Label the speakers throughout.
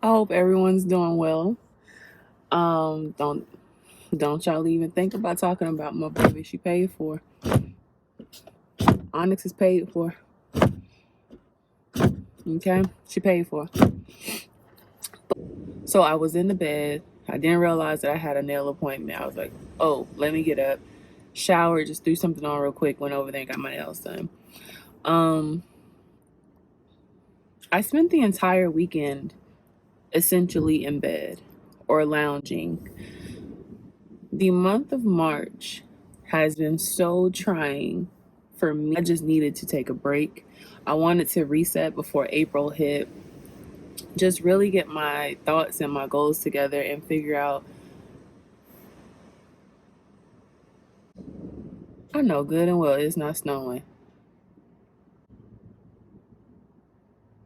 Speaker 1: hope everyone's doing well. Um, don't don't y'all even think about talking about my baby. She paid for. Onyx is paid for. Okay, she paid for. So I was in the bed. I didn't realize that I had a nail appointment. I was like, oh, let me get up, shower, just threw something on real quick, went over there and got my nails done. I spent the entire weekend essentially in bed or lounging. The month of March has been so trying for me. I just needed to take a break. I wanted to reset before April hit, just really get my thoughts and my goals together and figure out. I know good and well it's not snowing.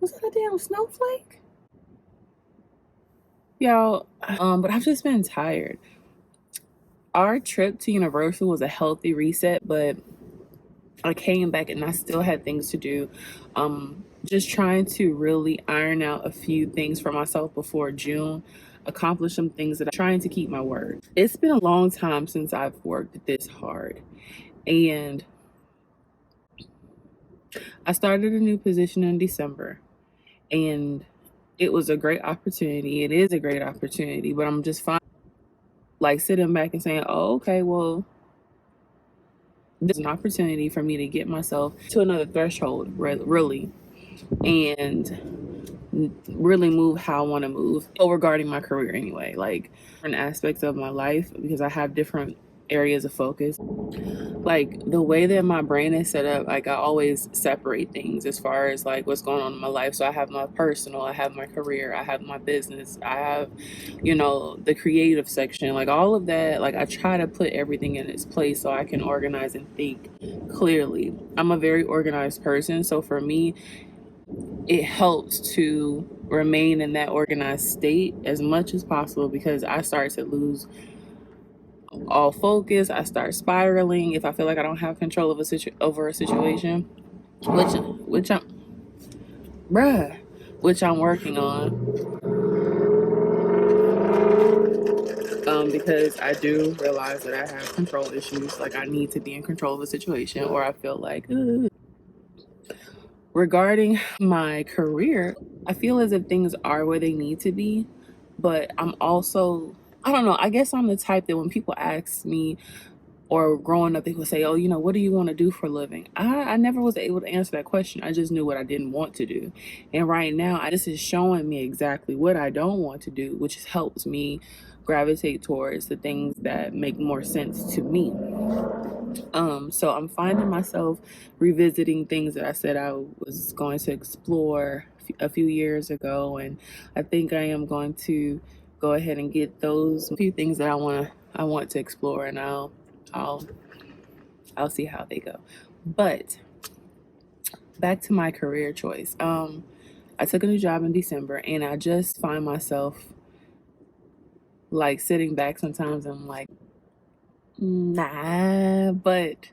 Speaker 1: Was that a damn snowflake? Y'all, but I've just been tired. Our trip to Universal was a healthy reset, but I came back and I still had things to do. Just trying to really iron out a few things for myself before June, accomplish some things that I'm trying to keep my word. It's been a long time since I've worked this hard. And I started a new position in December, and it was a great opportunity. It is a great opportunity, but I'm just fine, like sitting back and saying, oh, okay, well, there's an opportunity for me to get myself to another threshold, really, and really move how I want to move regarding my career anyway, like different aspects of my life, because I have different areas of focus. Like the way that my brain is set up, like I always separate things as far as like what's going on in my life. So I have my personal, I have my career, I have my business, I have, the creative section, like all of that. Like I try to put everything in its place so I can organize and think clearly. I'm a very organized person. So for me, it helps to remain in that organized state as much as possible, because I start to lose all focus. I start spiraling if I feel like I don't have control of over a situation, which I'm bruh, which I'm working on. Because I do realize that I have control issues. Like I need to be in control of a situation, or I feel like ugh. Regarding my career, I feel as if things are where they need to be, but I'm also, I don't know, I guess I'm the type that when people ask me, or growing up, they would say, oh, what do you want to do for a living? I never was able to answer that question. I just knew what I didn't want to do. And right now, this is showing me exactly what I don't want to do, which helps me gravitate towards the things that make more sense to me. So I'm finding myself revisiting things that I said I was going to explore a few years ago, and I think I am going to go ahead and get those few things that I want to explore, and I'll see how they go. But back to my career choice. I took a new job in December, and I just find myself like sitting back sometimes. And I'm like, nah, but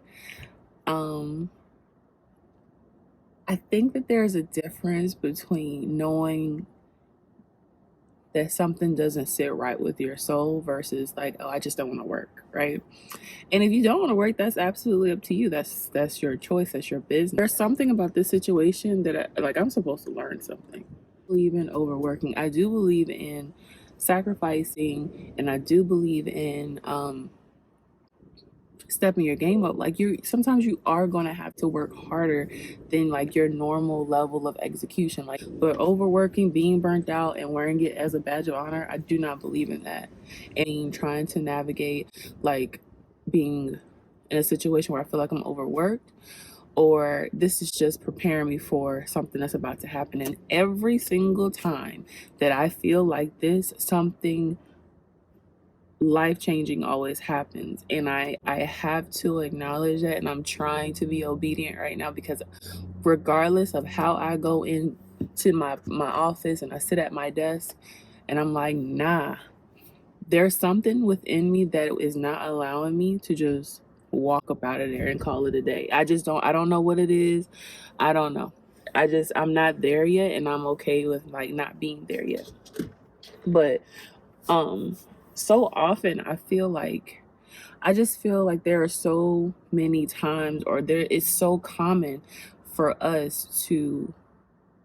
Speaker 1: I think that there's a difference between knowing that something doesn't sit right with your soul versus like, oh, I just don't want to work, right? And if you don't want to work, that's absolutely up to you. That's your choice. That's your business. There's something about this situation that I'm supposed to learn something. I believe in overworking. I do believe in sacrificing, and I do believe in stepping your game up. Like sometimes you are going to have to work harder than like your normal level of execution. Like, but overworking, being burnt out, and wearing it as a badge of honor, I do not believe in that. And trying to navigate like being in a situation where I feel like I'm overworked, or this is just preparing me for something that's about to happen. And every single time that I feel like this, something life-changing always happens, and I have to acknowledge that, and I'm trying to be obedient right now, because regardless of how I go into my office and I sit at my desk and I'm like, nah, there's something within me that is not allowing me to just walk up out of there and call it a day. I don't know what it is. I don't know. I'm not there yet, and I'm okay with like not being there yet. But so often I just feel like there are so many times, or there is so common for us to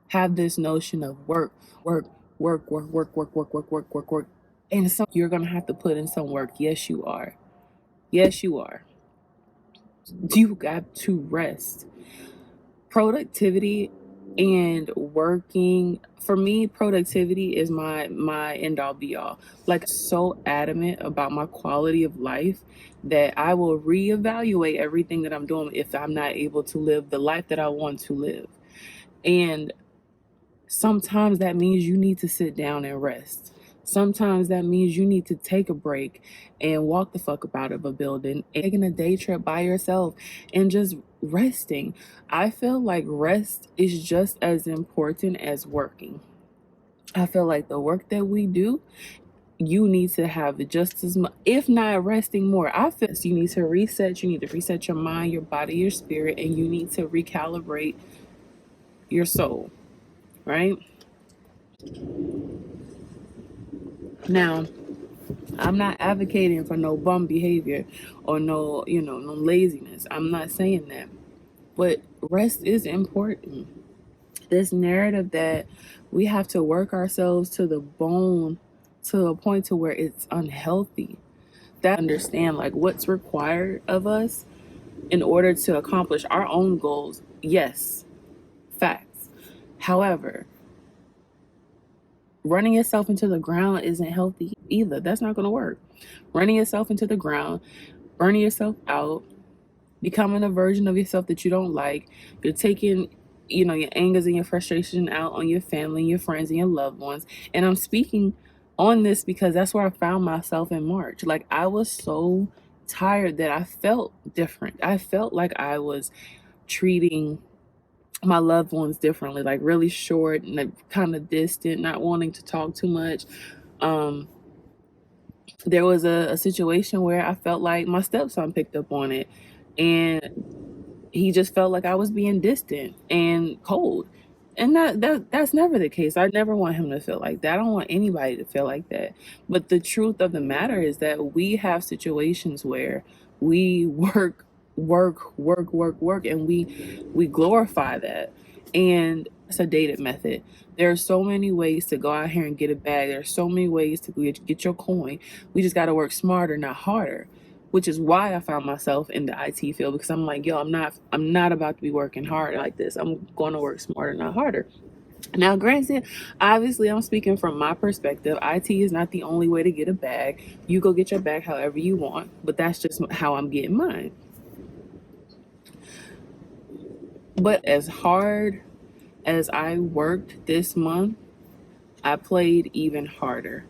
Speaker 1: have this notion of work, work, work, work, work, work, work, work, work, work, work. And you're gonna have to put in some work. Yes, you are. Yes, you are. You got to rest. Productivity and working, for me, productivity is my end all be all. Like, so adamant about my quality of life that I will reevaluate everything that I'm doing if I'm not able to live the life that I want to live. And sometimes that means you need to sit down and rest. Sometimes that means you need to take a break and walk the fuck up out of a building, and taking a day trip by yourself and just resting. I feel like rest is just as important as working. I feel like the work that we do, you need to have just as much, if not resting more. I feel you need to reset. You need to reset your mind, your body, your spirit, and you need to recalibrate your soul, right? Now, I'm not advocating for no bum behavior or no, no laziness. I'm not saying that. But rest is important. This narrative that we have to work ourselves to the bone to a point to where it's unhealthy. That understand like what's required of us in order to accomplish our own goals. Yes, facts. However, running yourself into the ground isn't healthy either. That's not going to work. Running yourself into the ground, burning yourself out, becoming a version of yourself that you don't like. You're taking, your angers and your frustration out on your family, your friends, and your loved ones. And I'm speaking on this because that's where I found myself in March. Like, I was so tired that I felt different. I felt like I was treating my loved ones differently, like really short and like kind of distant, not wanting to talk too much. Um, there was a situation where I felt like my stepson picked up on it, and he just felt like I was being distant and cold. And that's never the case. I never want him to feel like that. I don't want anybody to feel like that. But the truth of the matter is that we have situations where we work, work, work, work, work, and we glorify that. And it's a dated method. There are so many ways to go out here and get a bag. There are so many ways to get your coin. We just got to work smarter, not harder, which is why I found myself in the IT field, because I'm like, yo, I'm not about to be working hard like this. I'm going to work smarter, not harder. Now, granted, obviously, I'm speaking from my perspective. IT is not the only way to get a bag. You go get your bag however you want, but that's just how I'm getting mine. But as hard as I worked this month, I played even harder.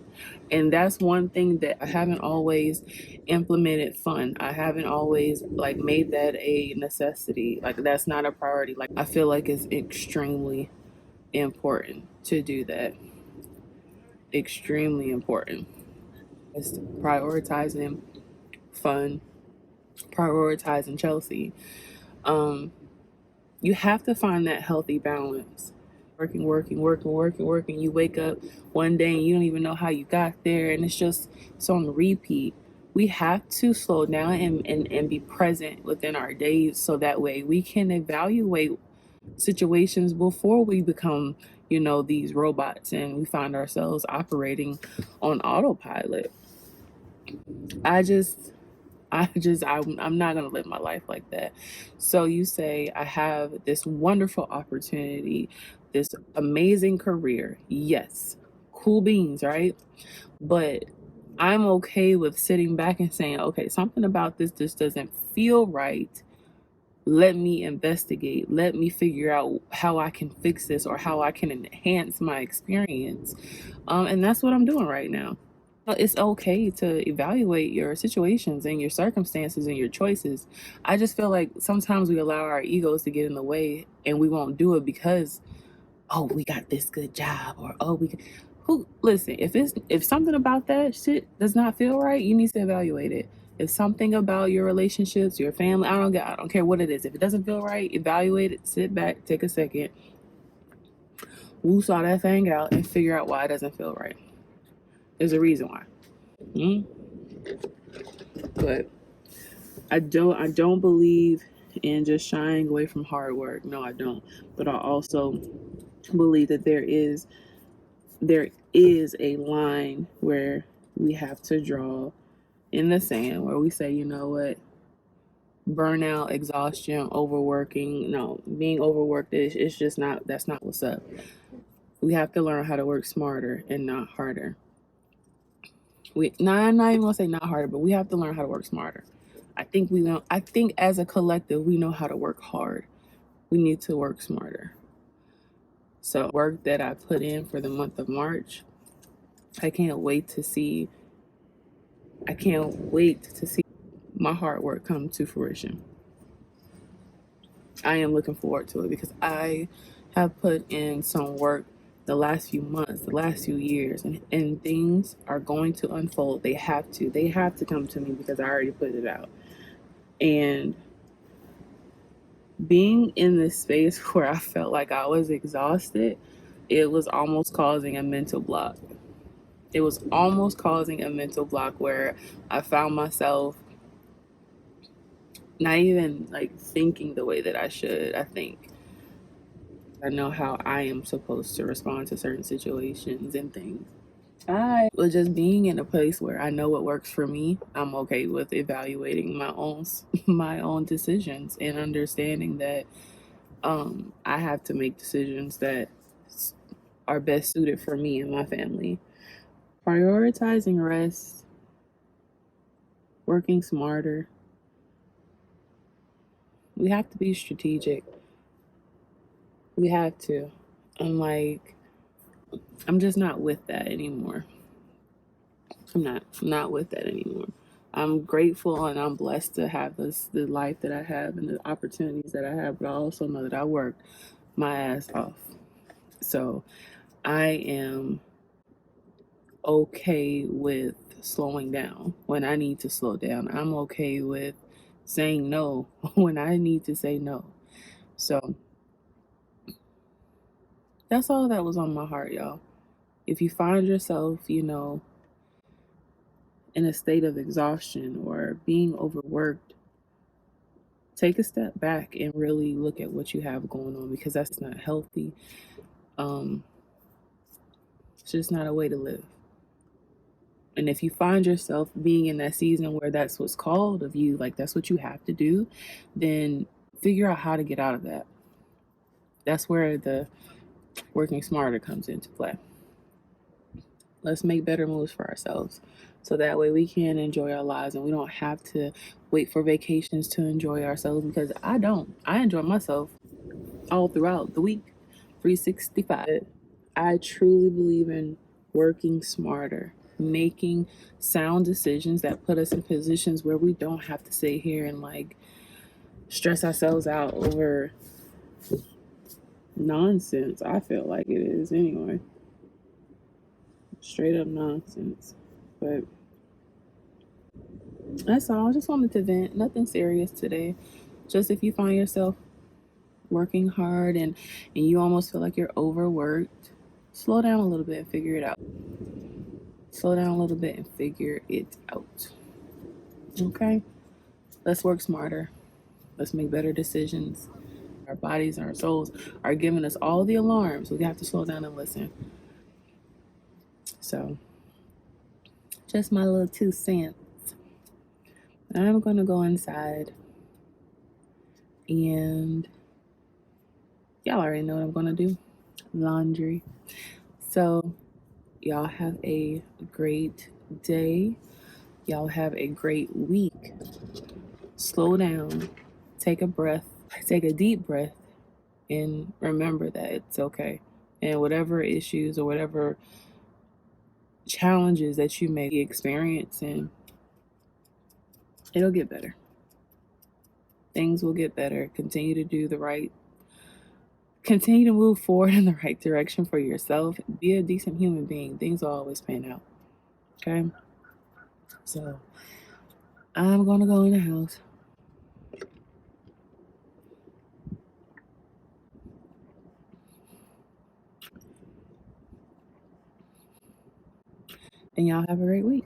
Speaker 1: And that's one thing that I haven't always implemented fun. I haven't always like made that a necessity. Like, that's not a priority. Like, I feel like it's extremely important to do that. Extremely important. It's prioritizing fun, prioritizing Chelsea. Um, you have to find that healthy balance. Working, working, working, working, working. You wake up one day and you don't even know how you got there, and it's on repeat. We have to slow down and be present within our days so that way we can evaluate situations before we become, these robots and we find ourselves operating on autopilot. I just I'm not going to live my life like that. So you say, I have this wonderful opportunity, this amazing career. Yes, cool beans, right? But I'm okay with sitting back and saying, okay, something about this doesn't feel right. Let me investigate. Let me figure out how I can fix this or how I can enhance my experience. And that's what I'm doing right now. It's okay to evaluate your situations and your circumstances and your choices. I just feel like sometimes we allow our egos to get in the way and we won't do it because, oh, we got this good job, or oh, who listen, if something about that shit does not feel right, you need to evaluate it. If something about your relationships, your family, I don't care what it is. If it doesn't feel right, evaluate it, sit back, take a second, woosah that thing out and figure out why it doesn't feel right. There's a reason why. Mm? But I don't believe in just shying away from hard work. No, I don't. But I also believe that there is a line where we have to draw in the sand where we say, you know what, burnout, exhaustion, overworking. No, being overworked is it's just not that's not what's up. We have to learn how to work smarter and not harder. I'm not even gonna say not harder, but we have to learn how to work smarter. I think as a collective we know how to work hard. We need to work smarter. So work that I put in for the month of March, I can't wait to see I can't wait to see my hard work come to fruition. I am looking forward to it because I have put in some work the last few months, the last few years, and things are going to unfold. They have to. They have to come to me because I already put it out. And being in this space where I felt like I was exhausted, it was almost causing a mental block. It was almost causing a mental block where I found myself not even like thinking the way that I should. I know how I am supposed to respond to certain situations and things. I was just being in a place where I know what works for me. I'm okay with evaluating my own my own decisions and understanding that I have to make decisions that are best suited for me and my family. Prioritizing rest, working smarter. We have to be strategic. We have to. I'm like, I'm just not with that anymore. I'm not with that anymore. I'm grateful and I'm blessed to have the life that I have and the opportunities that I have, but I also know that I worked my ass off. So I am okay with slowing down when I need to slow down. I'm okay with saying no when I need to say no. So that's all that was on my heart, y'all. If you find yourself, in a state of exhaustion or being overworked, take a step back and really look at what you have going on because that's not healthy. Um, it's just not a way to live. And if you find yourself being in that season where that's what's called of you, like that's what you have to do, then figure out how to get out of that. That's where the working smarter comes into play. Let's make better moves for ourselves so that way we can enjoy our lives and we don't have to wait for vacations to enjoy ourselves because I don't. I enjoy myself all throughout the week, 365. I truly believe in working smarter, making sound decisions that put us in positions where we don't have to sit here and like stress ourselves out over nonsense. I feel like it is anyway. Straight up nonsense. But that's all. I just wanted to vent. Nothing serious today. Just if you find yourself working hard and you almost feel like you're overworked, slow down a little bit and figure it out. Slow down a little bit and figure it out. Okay? Let's work smarter. Let's make better decisions. Our bodies and our souls are giving us all the alarms. We have to slow down and listen. So, just my little 2 cents. I'm going to go inside and y'all already know what I'm going to do, laundry. So, y'all have a great day. Y'all have a great week. Slow down, take a breath, take a deep breath, and remember that it's okay. And whatever issues or whatever challenges that you may be experiencing, it'll get better. Things will get better. Continue to move forward in the right direction for yourself. Be a decent human being. Things will always pan out. Okay? So I'm going to go in the house. and y'all have a great week.